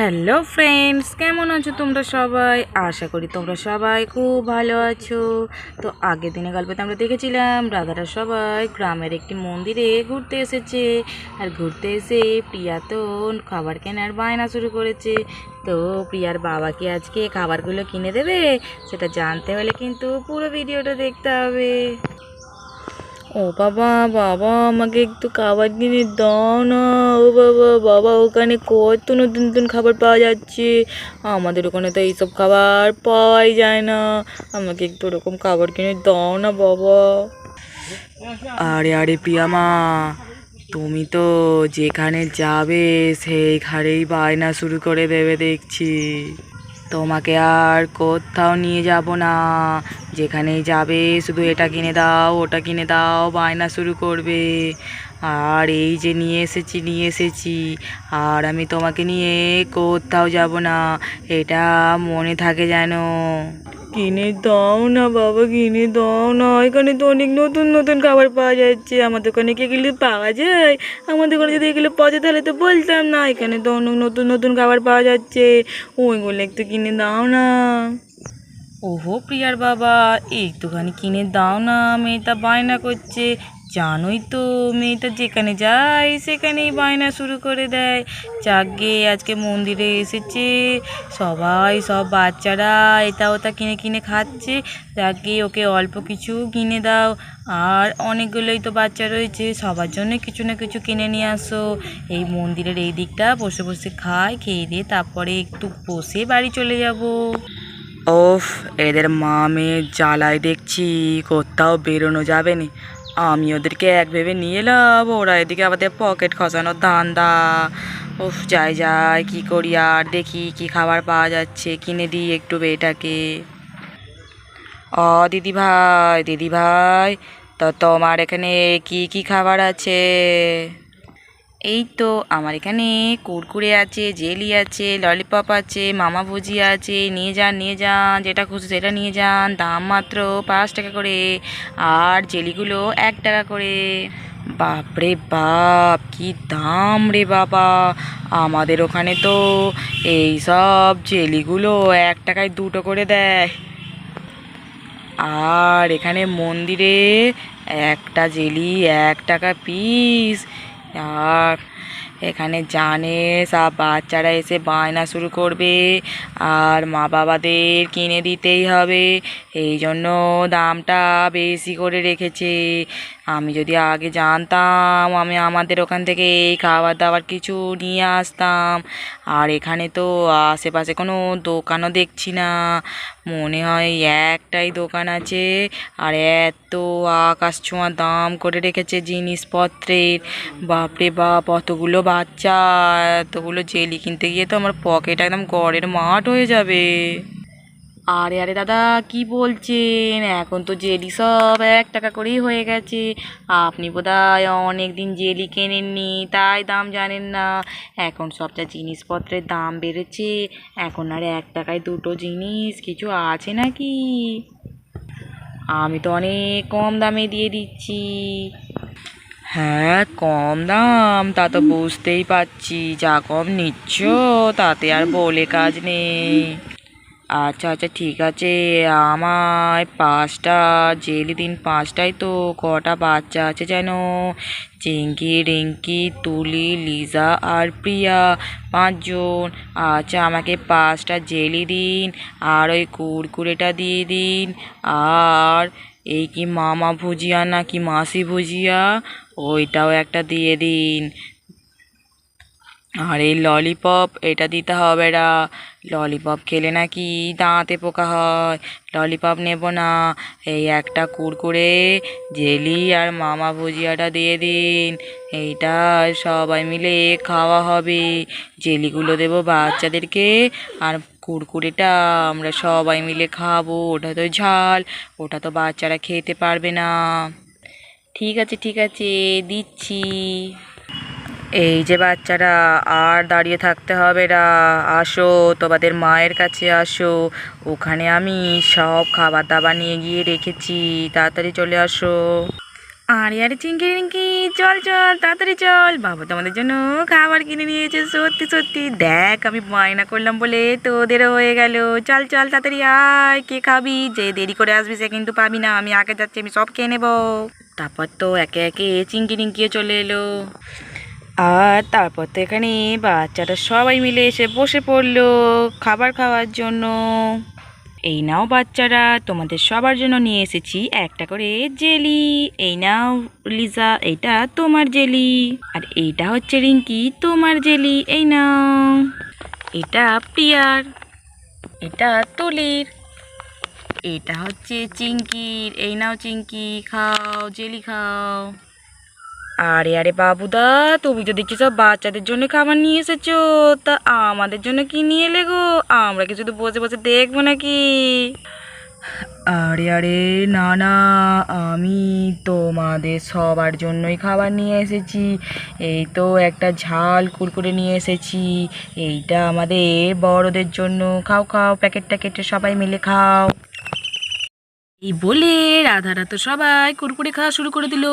Hello friends, কেমন আছো তোমরা সবাই? আশা করি তোমরা সবাই খুব ভালো আছো। তো আগের দিনে গল্পতে আমরা দেখেছিলাম রাধারা সবাই গ্রামের একটি মন্দিরে ঘুরতে এসেছে। আর ঘুরতে এসে প্রিয়া তো খাবার কেনার বায়না শুরু করেছে। তো প্রিয়ার বাবাকে আজকে খাবারগুলো কিনে দেবে, সেটা জানতে হলে কিন্তু পুরো ভিডিওটা দেখতে হবে। ও বাবা, বাবা আমাকে একটু খাবার কিনে দাও না। ও বাবা, বাবা ওখানে কত নতুন নতুন খাবার পাওয়া যাচ্ছে, আমাদের ওখানে তো এইসব খাবার পাওয়াই যায় না। আমাকে একটু ওরকম খাবার কিনে দাও না বাবা। আরে আরে প্রিয়ামা, তুমি তো যেখানে যাবে সেইখানেই বায়না শুরু করে দেবে দেখছি। তোমাকে আর কোথাও নিয়ে যাব না, যেখানেই যাবে শুধু এটা কিনে দাও ওটা কিনে দাও বায়না শুরু করবে। আর এই যে নিয়ে এসেছি, আর আমি তোমাকে নিয়ে কোথাও যাব না, এটা মনে থাকে যেন। কিনে দাও না বাবা, কিনে দাও না, এখানে তো অনেক নতুন নতুন খাবার পাওয়া যাচ্ছে। আমার দোকানে কি এগুলো পাওয়া যায়? আমার দোকানে যদি এগুলো পাওয়া যায় তাহলে তো বলতাম না। এখানে তো অনেক নতুন নতুন খাবার পাওয়া যাচ্ছে, ওইগুলো একটু কিনে দাও না। ওহো প্রিয়ার বাবা, একটুখানি কিনে দাও না, মেয়েটা বায়না করছে। জানোই তো মেয়েটা যেখানে যায় সেখানেই বায়না শুরু করে দেয়। যাকগে আজকে মন্দিরে এসেছে, সবাই সব বাচ্চারা এটা ওটা কিনে কিনে খাচ্ছে। যাকগে ওকে অল্প কিছু কিনে দাও। আর অনেকগুলোই তো বাচ্চা রয়েছে, সবার জন্য কিছু না কিছু কিনে নিয়ে আসো। এই মন্দিরের এই দিকটা বসে বসে খেয়ে দিয়ে তারপরে একটু বসে বাড়ি চলে যাব। ওফ, এদের মা মেয়ের জ্বালায় দেখছি কোথাও বেরোনো যাবে না। আমি ওদেরকে এক ভেবে নিয়ে এলাম, ওরা এদিকে আমাদের পকেট খসানোর ধান্দা। উফ, যাই যাই কি করি, আর দেখি কি খাবার পাওয়া যাচ্ছে কিনে দিই একটু মেয়েটাকে। দিদি ভাই, তো তোমার এখানে কি কি খাবার আছে? এই তো আমার এখানে কুরকুরে আছে, জেলি আছে, ললিপপ আছে, মামা ভুজিয়া আছে। নিয়ে যান যেটা খুশি সেটা নিয়ে যান, দাম মাত্র 5 টাকা করে। আর জেলিগুলো 1 টাকা করে। বাপরে বাপ, কি দাম রে বাবা! আমাদের ওখানে তো এই সব জেলিগুলো 1 টাকায় 2টো করে দেয়। আর এখানে মন্দিরে একটা জেলি 1 টাকা পিস। আর এখানে জানে সব বাচ্চারা এসে বায়না শুরু করবে, আর মা বাবাদের কিনে দিতেই হবে, এই জন্য দামটা বেশি করে রেখেছে। আমি যদি আগে জানতাম আমি আমাদের ওখান থেকে এই খাবার দাবার কিছু নিয়ে আসতাম। আর এখানে তো আশেপাশে কোনো দোকানও দেখছি না, মনে হয় একটাই দোকান আছে। আর এত আকাশ ছোঁয়া দাম করে রেখেছে জিনিসপত্রের। বাপরে বাপ, অতগুলো বাচ্চা, এতগুলো জেলি কিনতে গিয়ে তো আমার পকেট একদম গড়ের মাঠ হয়ে যাবে। আরে আরে দাদা, কি বলছেন? এখন তো জেলি সব 1 টাকা করেই হয়ে গেছে। আপনি বোধহয় অনেক দিন জেলি কেনেননি, তাই দাম জানেন না। এখন সব যা জিনিসপত্রের দাম বেড়েছে, এখন আর 1 টাকায় 2টো জিনিস কিছু আছে নাকি? আমি তো অনেক কম দামে দিয়ে দিচ্ছি। হ্যাঁ, কম দাম তা তো বুঝতেই পারছি, যা কম নিচ্ছ তাতে আর বলে কাজ নেই। আচ্ছা আচ্ছা, ঠিক আছে, আমায় 5টা জেলি দিন। 5টায় তো কটা বাচ্চা আছে যেন? চিঙ্কি, রিঙ্কি, তুলি, লিজা আর প্রিয়া, 5জন। আচ্ছা, আমাকে 5টা জেলি দিন, আর ওই কুরকুরেটা দিয়ে দিন। আর এই কি মামা ভুজিয়া নাকি মাসি ভুজিয়া, ওইটাও একটা দিয়ে দিন। আর এই ললিপপ এটা দিতে হবে না, ললিপপ খেলে নাকি দাঁতে পোকা হয়। ললিপপ নেব না। এই একটা কুরকুরে, জেলি আর মামা ভুজিয়াটা দিয়ে দিন, এইটা সবাই মিলে খাওয়া হবে। জেলিগুলো দেবো বাচ্চাদেরকে, আর কুরকুরেটা আমরা সবাই মিলে খাবো। ওটা তো ঝাল, ওটা তো বাচ্চারা খেতে পারবে না। ঠিক আছে, দিচ্ছি। এই যে বাচ্চারা, আর দাঁড়িয়ে থাকতে হবে না, আসো তোমাদের মায়ের কাছে আসো। ওখানে আমি সব খাবার দাবার নিয়ে গিয়ে রেখেছি, তাড়াতাড়ি চলে আসো। আরে আরে চিঙ্কি রিঙ্কি, চল চল তাড়াতাড়ি চল, বাবা তো আমাদের জন্য খাবার কিনে নিয়েছে। সত্যি সত্যি দেখ, আমি বায়না করলাম বলে তোদেরও হয়ে গেল। চল চল তাড়াতাড়ি আয়, কে খাবি? যে দেরি করে আসবি সে কিন্তু পাবি না, আমি আগে যাচ্ছি, আমি সব খেয়ে নেবো। তারপর তো একে একে চিঙ্কি রিঙ্কিও চলে এলো। আর তারপর তো এখানে বাচ্চারা সবাই মিলে এসে বসে পড়লো খাবার খাওয়ার জন্য। এই নাও বাচ্চারা, তোমাদের সবার জন্য নিয়ে এসেছি একটা করে জেলি। এই নাও লিজা, এইটা তোমার জেলি। আর এইটা হচ্ছে রিঙ্কি, তোমার জেলি। এই নাও। এটা প্রিয়ার, এটা তুলির, এটা হচ্ছে চিঙ্কির। এই নাও চিঙ্কি, খাও জেলি খাও। আরে আরে বাবুদা, তুমি তো দেখছি সব বাচ্চাদের জন্য খাবার নিয়ে এসেছো, তা আমাদের জন্য কি নিয়ে এলে গো? আমরা কি শুধু বসে বসে দেখবো নাকি? আরে আরে না না, আমি তোমাদের সবার জন্যই খাবার নিয়ে এসেছি। এই তো একটা ঝাল কুরকুরে নিয়ে এসেছি, এইটা আমাদের বড়দের জন্য। খাও খাও, প্যাকেটটা কেটে সবাই মিলে খাও। এই বলে রাধারা তো সবাই কুরকুরে খাওয়া শুরু করে দিল।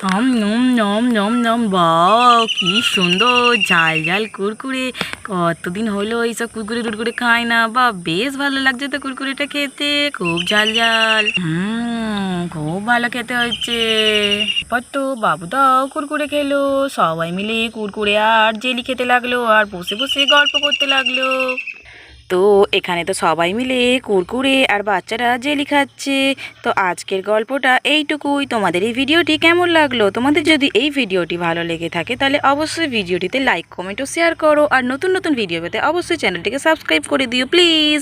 নম নম নম নম নম, বাহ কি সুন্দর ঝাল ঝাল কুরকুরে। কতদিন হলো এইসব কুরকুরে টুরকুরে খাই না, বা বেশ ভালো লাগছে তো কুরকুরেটা খেতে, খুব ঝাল ঝাল। খুব ভালো খেতে হচ্ছে। এরপর তো বাবুদাও কুরকুরে খেলো, সবাই মিলে কুরকুরে আর জেলি খেতে লাগলো, আর বসে বসে গল্প করতে লাগলো। তো এখানে তো সবাই মিলে কুরকুরে আর বাচ্চারা জেলি খাচ্ছে। তো আজকের গল্পটা এইটুকুই। তোমাদের এই ভিডিওটি কেমন লাগলো? তোমাদের যদি এই ভিডিওটি ভালো লেগে থাকে তাহলে অবশ্যই ভিডিওটিতে লাইক কমেন্ট ও শেয়ার করো, আর নতুন নতুন ভিডিও পেতে অবশ্যই চ্যানেলটিকে সাবস্ক্রাইব করে দিও প্লিজ।